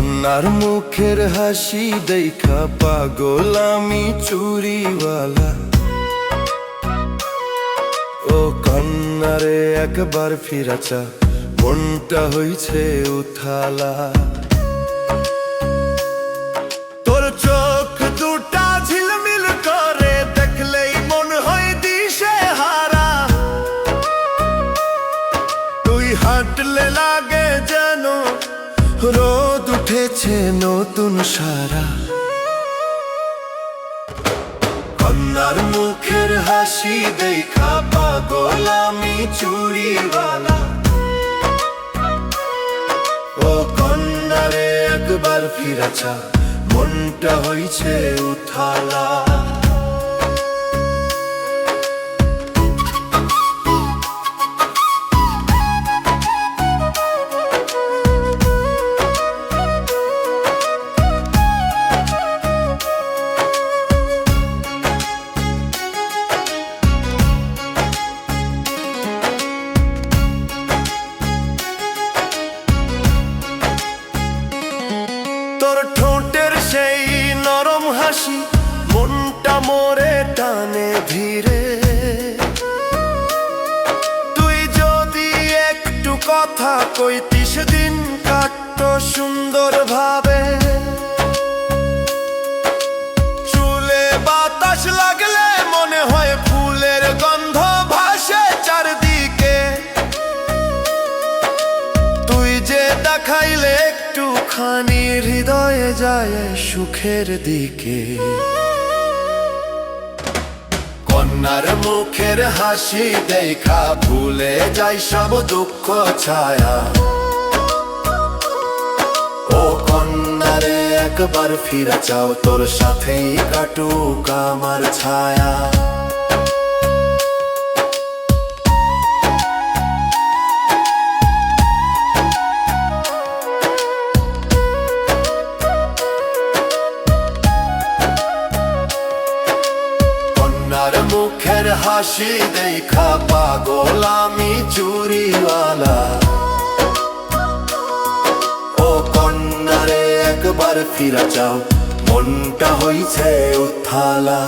কন্যার মুখের হাসি দেখা পাগল আমি চুরিওয়ালা। ও কন্যারে একবার ফিরা চা, মনটা হইছে উথালা। তোর চোখ দুটা ঝিলমিল করে, দেখলেই মন হয় দিশে হারা। তুই হাঁটলে লাগে যেন রোদ উঠেছে নতুন সারা। কন্যার মুখের হাসি দেখা পাগল আমি চুরিওয়ালা। ও কন্যারে একবার ফিরা চা, মনটা হইছে উথালা। তোর ঠোঁটের সেই নরম হাসি মনটা মোরে টানে ধীরে। তুই যদি একটু কথা কইতিস, দিন কাটতো সুন্দর ভাবে। চুলে বাতাস লাগলে মনে হয় ফুলের গন্ধ ভাসে চারদিকে। তুই যে দেখাইলে একটুখানি হৃদয়ে যায় সুখের দিকে। কন্যার মুখের হাসি দেখা ভুলে যাই সব দুঃখ ছায়া। ও কন্যারে একবার ফিরে চাও, তোর সাথেই কাটুক আমার ছায়া। কন্যার মুখের হাসি দেখা পাগল আমি চুরিওয়ালা। ও কন্যারে একবার ফিরা চাও, মনটা হইছে উথালা।